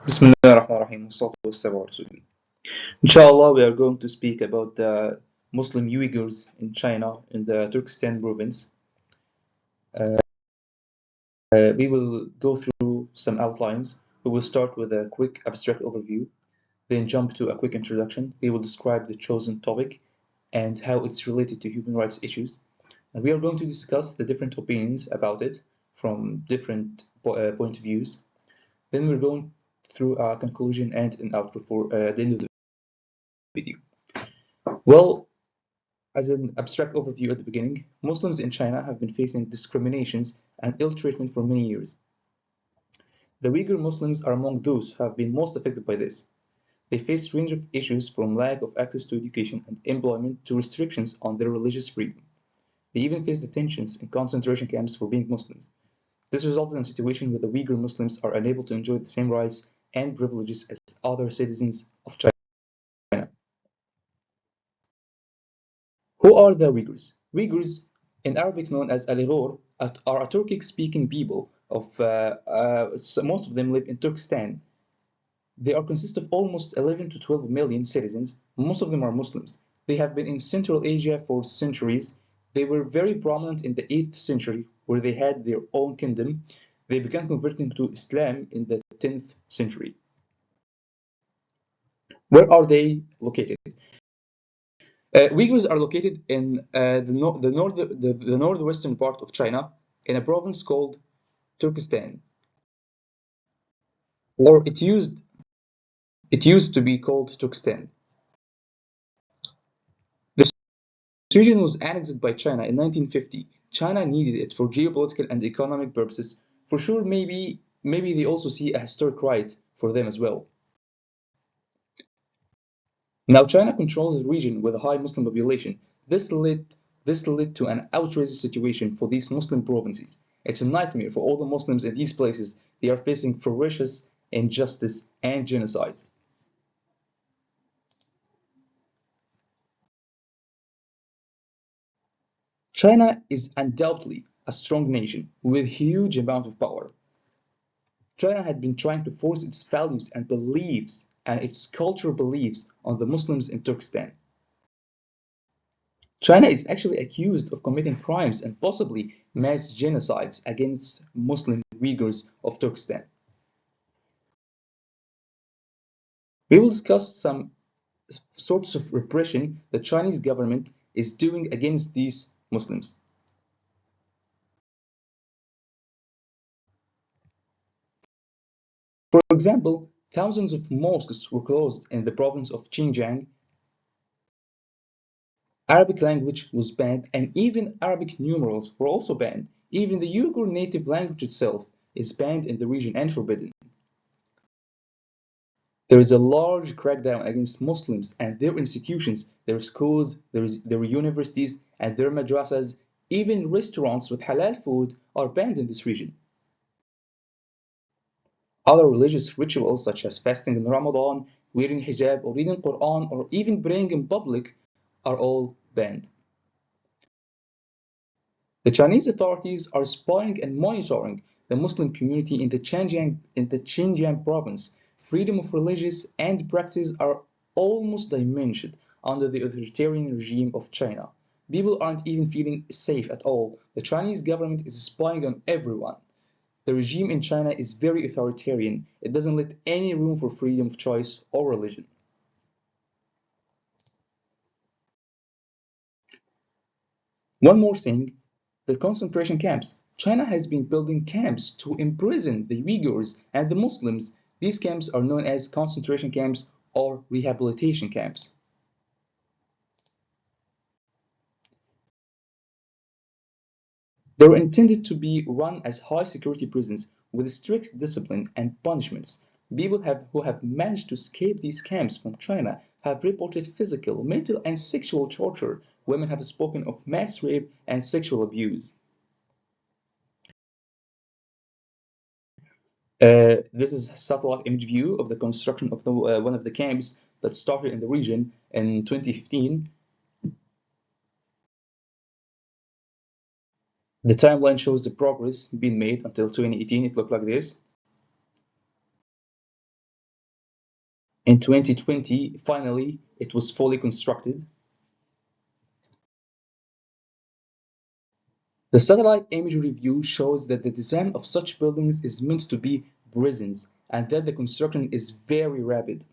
Bismillahirrahmanirrahim. Wassalatu wassalamu ala Rasulillah. Inshallah, we are going to speak about the Muslim Uyghurs in China, in the Turkestan province. We will go through some outlines. We will start with a quick abstract overview, then jump to a quick introduction. We will describe the chosen topic and how it's related to human rights issues. And we are going to discuss the different opinions about it from different point of views. Then we're going through a conclusion and an outro for the end of the video. Well, as an abstract overview at the beginning, Muslims in China have been facing discriminations and ill treatment for many years. The Uyghur Muslims are among those who have been most affected by this. They face a range of issues from lack of access to education and employment to restrictions on their religious freedom. They even face detentions in concentration camps for being Muslims. This resulted in a situation where the Uyghur Muslims are unable to enjoy the same rights and privileges as other citizens of China. Who are the Uyghurs? Uyghurs, in Arabic known as Al-Uyghur, are a Turkic-speaking people. Most of them live in Turkestan. They consist of almost 11 to 12 million citizens. Most of them are Muslims. They have been in Central Asia for centuries. They were very prominent in the 8th century, where they had their own kingdom. They began converting to Islam in the 10th century. Where are they located? Uyghurs are located in the northwestern part of China, in a province called Turkestan, or it used to be called Turkestan. This region was annexed by China in 1950. China needed it for geopolitical and economic purposes. For sure, maybe they also see a historic right for them as well. Now China controls a region with a high Muslim population. This led to an outrageous situation for these Muslim provinces. It's a nightmare for all the Muslims in these places. They are facing ferocious injustice and genocide. China is undoubtedly a strong nation with huge amount of power. China had been trying to force its values and beliefs and its cultural beliefs on the Muslims in Turkestan. China is actually accused of committing crimes and possibly mass genocides against Muslim Uyghurs of Turkestan. We will discuss some sorts of repression the Chinese government is doing against these Muslims. For example, thousands of mosques were closed in the province of Xinjiang. Arabic language was banned, and even Arabic numerals were also banned. Even the Uyghur native language itself is banned in the region and forbidden. There is a large crackdown against Muslims and their institutions, their schools, their universities, and their madrasas. Even restaurants with halal food are banned in this region. Other religious rituals such as fasting in Ramadan, wearing hijab, or reading Quran, or even praying in public are all banned. The Chinese authorities are spying and monitoring the Muslim community in the Xinjiang province. Freedom of religious and practice are almost diminished under the authoritarian regime of China. People aren't even feeling safe at all. The Chinese government is spying on everyone. The regime in China is very authoritarian. It doesn't let any room for freedom of choice or religion. One more thing, the concentration camps. China has been building camps to imprison the Uyghurs and the Muslims. These camps are known as concentration camps or rehabilitation camps. They were intended to be run as high security prisons with strict discipline and punishments. People who have managed to escape these camps from China have reported physical, mental, and sexual torture. Women have spoken of mass rape and sexual abuse. This is a satellite image view of the construction of one of the camps that started in the region in 2015. The timeline shows the progress being made until 2018. It looked like this. In 2020, finally, it was fully constructed. The satellite imagery view shows that the design of such buildings is meant to be prisons and that the construction is very rapid.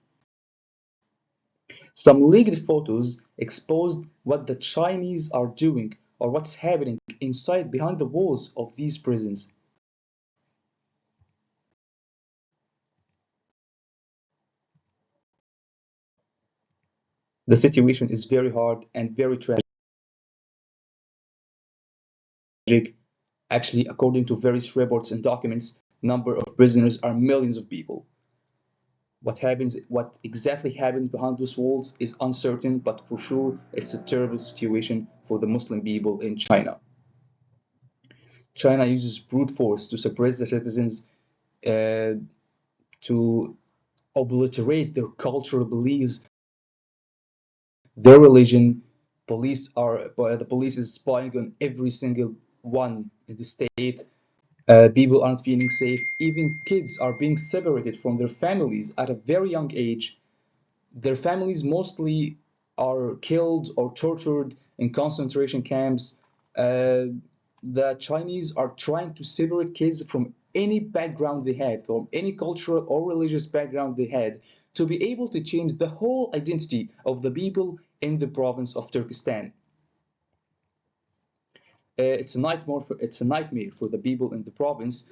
Some leaked photos exposed what the Chinese are doing or what's happening inside behind the walls of these prisons. The situation is very hard and very tragic. Actually, according to various reports and documents, number of prisoners are millions of people. What exactly happens behind those walls is uncertain, but for sure it's a terrible situation for the Muslim people in China. China uses brute force to suppress the citizens, uh, to obliterate their cultural beliefs, their religion. The police is spying on every single one in the state. People aren't feeling safe. Even kids are being separated from their families at a very young age. Their families mostly are killed or tortured in concentration camps. Uh, the Chinese are trying to separate kids from any background they had, from any cultural or religious background they had, to be able to change the whole identity of the people in the province of Turkestan. It's a nightmare for the people in the province.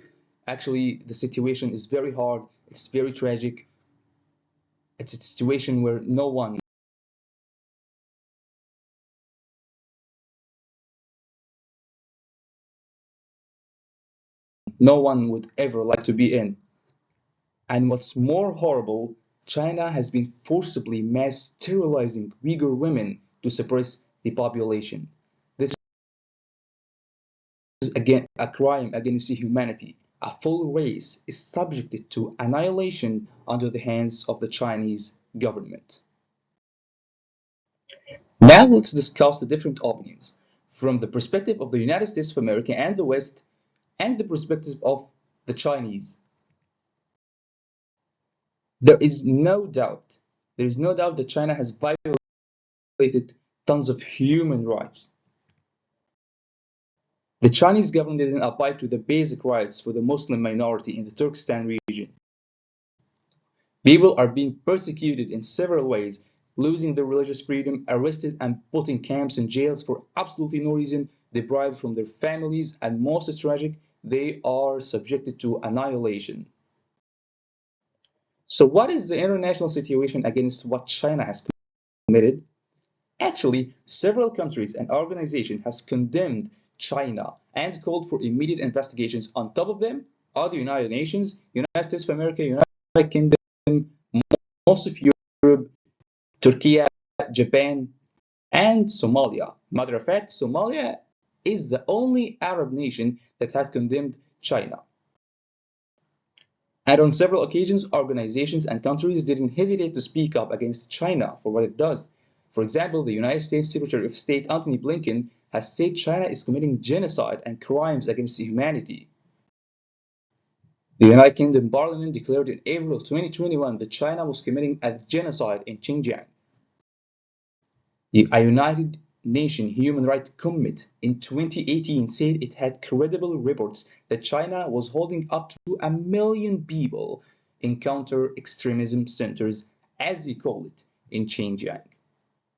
Actually, the situation is very hard. It's very tragic. It's a situation where no one would ever like to be in. And what's more horrible, China has been forcibly mass sterilizing Uyghur women to suppress the population. This is again a crime against humanity. A full race is subjected to annihilation under the hands of the Chinese government. Now let's discuss the different opinions from the perspective of the United States of America and the West and the perspective of the Chinese. There is no doubt, there is no doubt that China has violated tons of human rights. The Chinese government didn't abide to the basic rights for the Muslim minority in the Turkestan region. People are being persecuted in several ways, losing their religious freedom, arrested and put in camps and jails for absolutely no reason, deprived from their families, and most tragic, they are subjected to annihilation. So what is the international situation against what China has committed? Actually, several countries and organizations has condemned China and called for immediate investigations. On top of them are the United Nations, United States of America, United Kingdom, most of Europe, Turkey, Japan, and Somalia. Matter of fact, Somalia is the only Arab nation that has condemned China. And on several occasions, organizations and countries didn't hesitate to speak up against China for what it does. For example, the United States Secretary of State Antony Blinken has said China is committing genocide and crimes against humanity. The United Kingdom Parliament declared in April 2021 that China was committing a genocide in Xinjiang. A United Nations Human Rights Committee in 2018 said it had credible reports that China was holding up to 1 million people in counter-extremism centers, as they call it, in Xinjiang.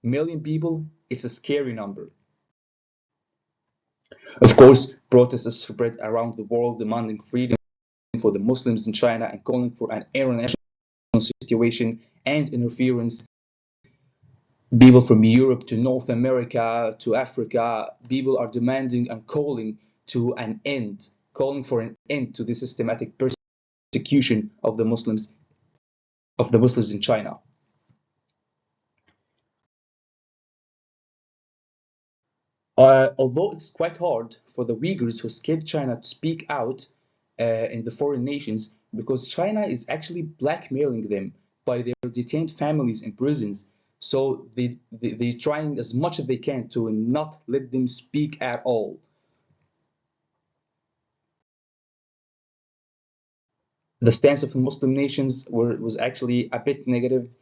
1 million people, it's a scary number. Of course, protests spread around the world demanding freedom for the Muslims in China and calling for an international situation and interference. People from Europe to North America to Africa, people are demanding and calling for an end to the systematic persecution of the Muslims in China. Although it's quite hard for the Uyghurs who escaped China to speak out in the foreign nations because China is actually blackmailing them by their detained families in prisons. So they're trying as much as they can to not let them speak at all. The stance of Muslim nations was actually a bit negative.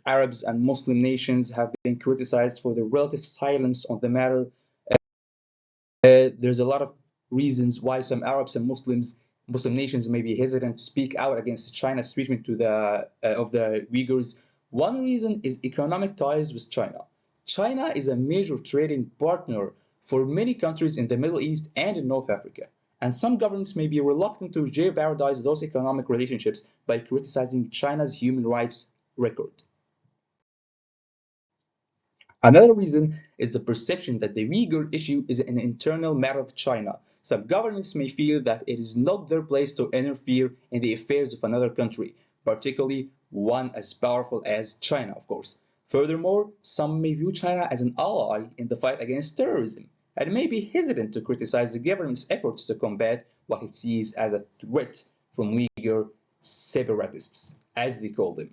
Arabs and Muslim nations have been criticized for their relative silence on the matter. There's a lot of reasons why some Arabs and Muslim nations may be hesitant to speak out against China's treatment to of the Uyghurs. One reason is economic ties with China. China is a major trading partner for many countries in the Middle East and in North Africa, and some governments may be reluctant to jeopardize those economic relationships by criticizing China's human rights record. Another reason is the perception that the Uyghur issue is an internal matter of China. Some governments may feel that it is not their place to interfere in the affairs of another country, particularly one as powerful as China, of course. Furthermore, some may view China as an ally in the fight against terrorism and may be hesitant to criticize the government's efforts to combat what it sees as a threat from Uyghur separatists, as they call them.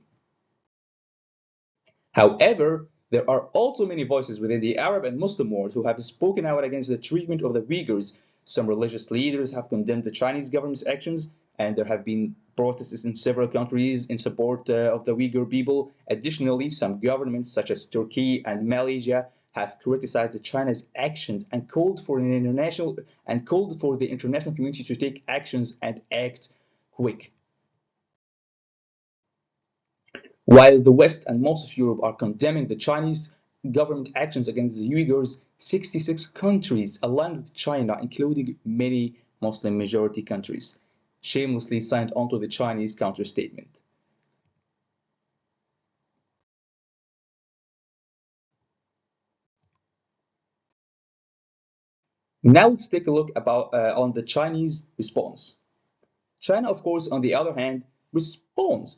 However, there are also many voices within the Arab and Muslim world who have spoken out against the treatment of the Uyghurs. Some religious leaders have condemned the Chinese government's actions, and there have been protests in several countries in support of the Uyghur people. Additionally, some governments, such as Turkey and Malaysia, have criticized China's actions and called for the international community to take actions and act quick. While the West and most of Europe are condemning the Chinese government actions against the Uyghurs, 66 countries aligned with China, including many Muslim majority countries, shamelessly signed onto the Chinese counter-statement. Now let's take a look on the Chinese response. China, of course, on the other hand, respond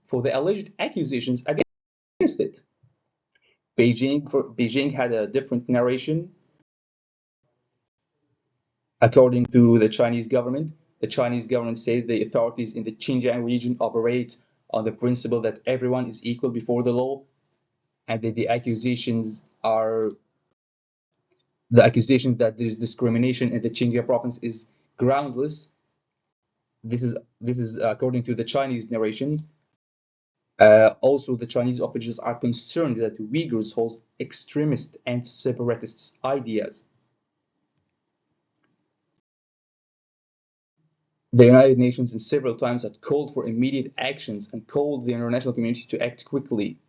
for the alleged accusations against it. Beijing had a different narration. According to the Chinese government said the authorities in the Xinjiang region operate on the principle that everyone is equal before the law, and that the accusation that there is discrimination in the Xinjiang province is groundless. This is according to the Chinese narration. Also, the Chinese officials are concerned that Uyghurs hold extremist and separatist ideas. The United Nations in several times had called for immediate actions and called the international community to act quickly.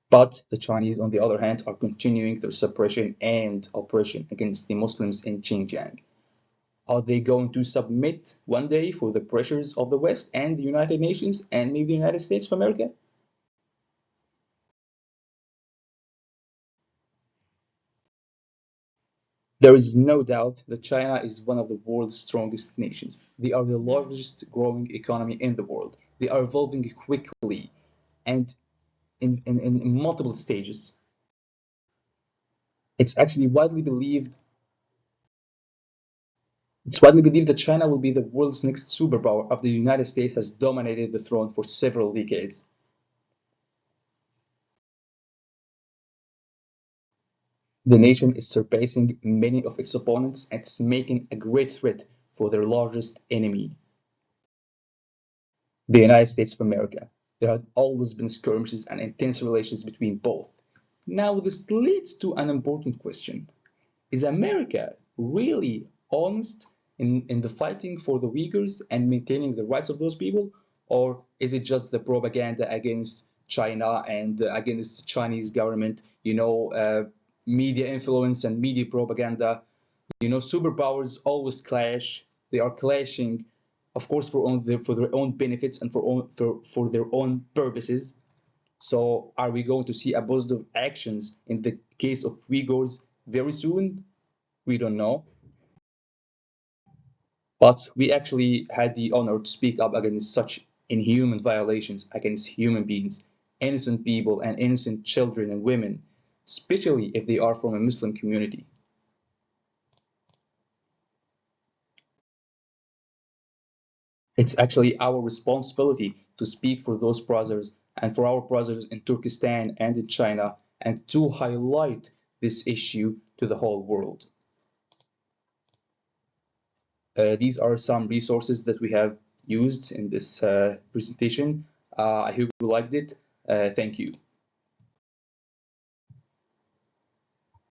But the Chinese, on the other hand, are continuing their suppression and oppression against the Muslims in Xinjiang. Are they going to submit one day for the pressures of the West and the United Nations and maybe the United States of America? There is no doubt that China is one of the world's strongest nations. They are the largest growing economy in the world. They are evolving quickly and in multiple stages. It's actually widely believed that China will be the world's next superpower after the United States has dominated the throne for several decades. The nation is surpassing many of its opponents and is making a great threat for their largest enemy, the United States of America. There have always been skirmishes and intense relations between both. Now, this leads to an important question. Is America really honest in the fighting for the Uyghurs and maintaining the rights of those people? Or is it just the propaganda against China and against the Chinese government? Media influence and media propaganda. Superpowers always clash. They are clashing, of course, for their own benefits and for their own purposes. So, are we going to see a positive actions in the case of Uyghurs very soon? We don't know. But we actually had the honor to speak up against such inhuman violations against human beings, innocent people, and innocent children and women, especially if they are from a Muslim community. It's actually our responsibility to speak for those brothers and for our brothers in Turkestan and in China and to highlight this issue to the whole world. These are some resources that we have used in this presentation. I hope you liked it. Thank you.